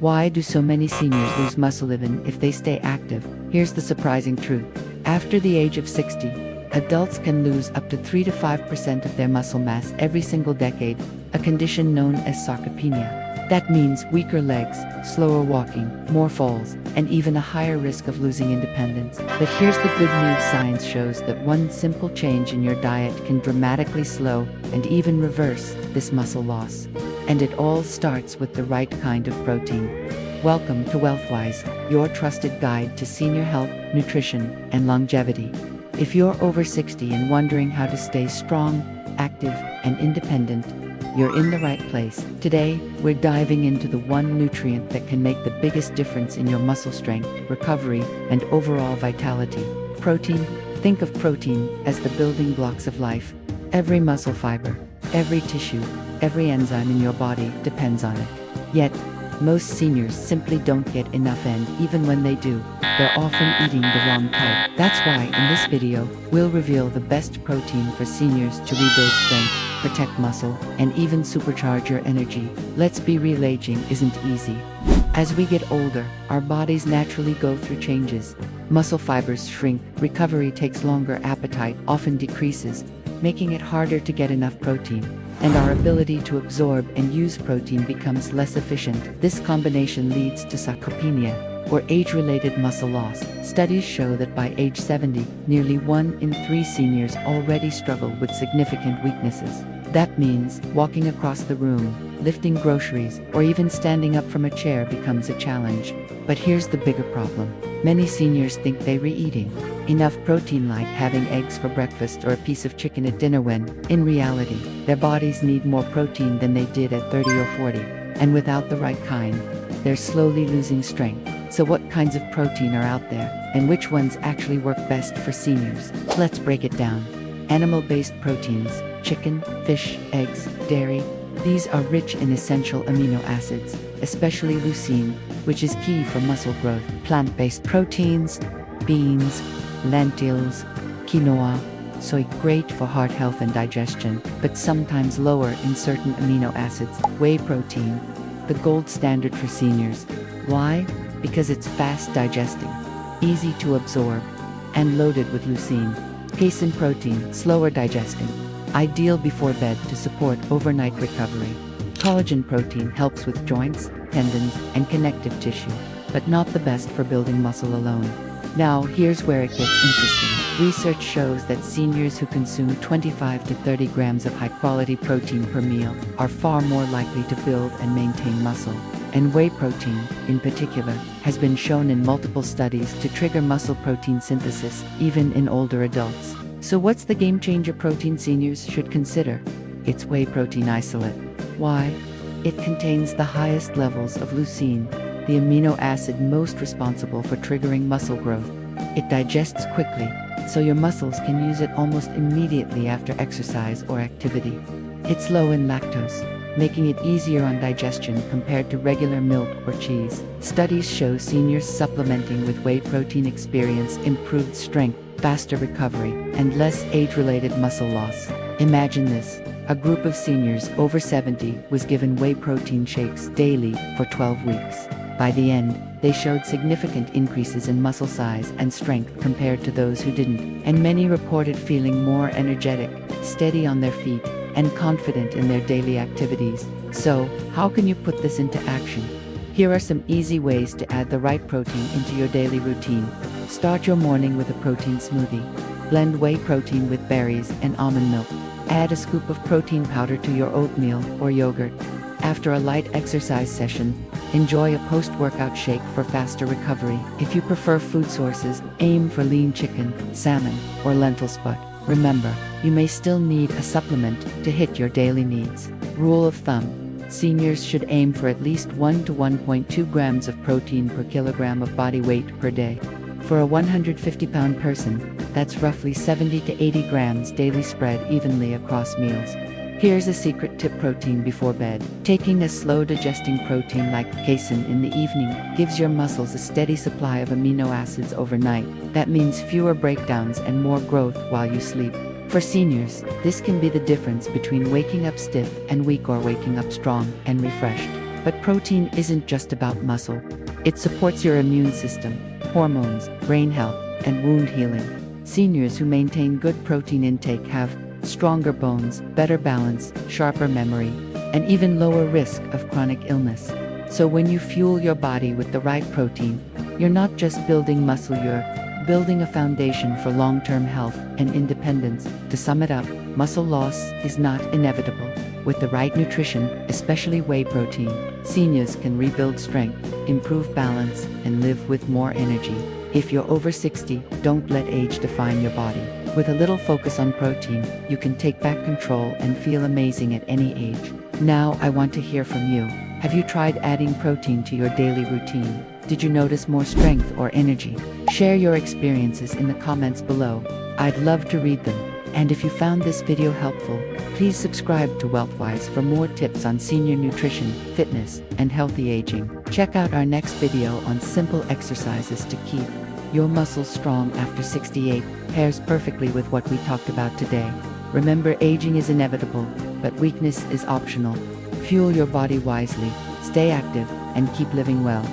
Why do so many seniors lose muscle even if they stay active? Here's the surprising truth. After the age of 60, adults can lose up to 3 to 5% of their muscle mass every single decade, a condition known as sarcopenia. That means weaker legs, slower walking, more falls, and even a higher risk of losing independence. But here's the good news: science shows that one simple change in your diet can dramatically slow and even reverse this muscle loss. And it all starts with the right kind of protein. Welcome to WellthWise, your trusted guide to senior health, nutrition, and longevity. If you're over 60 and wondering how to stay strong, active, and independent, you're in the right place. Today, we're diving into the one nutrient that can make the biggest difference in your muscle strength, recovery, and overall vitality: protein. Think of protein as the building blocks of life. Every muscle fiber, every tissue, every enzyme in your body depends on it. Yet, most seniors simply don't get enough, and even when they do, they're often eating the wrong type. That's why in this video, we'll reveal the best protein for seniors to rebuild strength, protect muscle, and even supercharge your energy. Let's be real, aging isn't easy. As we get older, our bodies naturally go through changes. Muscle fibers shrink, recovery takes longer, appetite often decreases, making it harder to get enough protein, and our ability to absorb and use protein becomes less efficient. This combination leads to sarcopenia, or age-related muscle loss. Studies show that by age 70, nearly 1 in 3 seniors already struggle with significant weaknesses. That means walking across the room, lifting groceries, or even standing up from a chair becomes a challenge. But here's the bigger problem. Many seniors think they're eating enough protein, like having eggs for breakfast or a piece of chicken at dinner, when, in reality, their bodies need more protein than they did at 30 or 40. And without the right kind, they're slowly losing strength. So what kinds of protein are out there, and which ones actually work best for seniors? Let's break it down. Animal-based proteins: chicken, fish, eggs, dairy. These are rich in essential amino acids, especially leucine, which is key for muscle growth. Plant-based proteins: beans, lentils, quinoa, soy, great for heart health and digestion, but sometimes lower in certain amino acids. Whey protein, the gold standard for seniors. Why? Because it's fast digesting, easy to absorb, and loaded with leucine. Casein protein, slower digesting, ideal before bed to support overnight recovery. Collagen protein helps with joints, tendons, and connective tissue, but not the best for building muscle alone. Now, here's where it gets interesting. Research shows that seniors who consume 25 to 30 grams of high-quality protein per meal are far more likely to build and maintain muscle. And whey protein, in particular, has been shown in multiple studies to trigger muscle protein synthesis, even in older adults. So what's the game-changer protein seniors should consider? It's whey protein isolate. Why? It contains the highest levels of leucine, the amino acid most responsible for triggering muscle growth. It digests quickly, so your muscles can use it almost immediately after exercise or activity. It's low in lactose, making it easier on digestion compared to regular milk or cheese. Studies show seniors supplementing with whey protein experience improved strength, faster recovery, and less age-related muscle loss. Imagine this: a group of seniors over 70 was given whey protein shakes daily for 12 weeks. By the end, they showed significant increases in muscle size and strength compared to those who didn't, and many reported feeling more energetic, steady on their feet, and confident in their daily activities. So, how can you put this into action? Here are some easy ways to add the right protein into your daily routine. Start your morning with a protein smoothie. Blend whey protein with berries and almond milk. Add a scoop of protein powder to your oatmeal or yogurt. After a light exercise session, enjoy a post-workout shake for faster recovery. If you prefer food sources, aim for lean chicken, salmon, or lentil spot. Remember, you may still need a supplement to hit your daily needs. Rule of thumb: seniors should aim for at least 1 to 1.2 grams of protein per kilogram of body weight per day. For a 150-pound person, that's roughly 70 to 80 grams daily, spread evenly across meals. Here's a secret tip: protein before bed. Taking a slow-digesting protein like casein in the evening gives your muscles a steady supply of amino acids overnight. That means fewer breakdowns and more growth while you sleep. For seniors, this can be the difference between waking up stiff and weak or waking up strong and refreshed. But protein isn't just about muscle. It supports your immune system, hormones, brain health, and wound healing. Seniors who maintain good protein intake have stronger bones, better balance, sharper memory, and even lower risk of chronic illness. So when you fuel your body with the right protein, you're not just building muscle, you're building a foundation for long-term health and independence. To sum it up, muscle loss is not inevitable. With the right nutrition, especially whey protein, seniors can rebuild strength, improve balance, and live with more energy. If you're over 60, don't let age define your body. With a little focus on protein, you can take back control and feel amazing at any age. Now I want to hear from you. Have you tried adding protein to your daily routine? Did you notice more strength or energy? Share your experiences in the comments below. I'd love to read them. And if you found this video helpful, please subscribe to WellthWise for more tips on senior nutrition, fitness, and healthy aging. Check out our next video on simple exercises to keep your muscles strong after 68. Pairs perfectly with what we talked about today. Remember, aging is inevitable, but weakness is optional. Fuel your body wisely, stay active, and keep living well.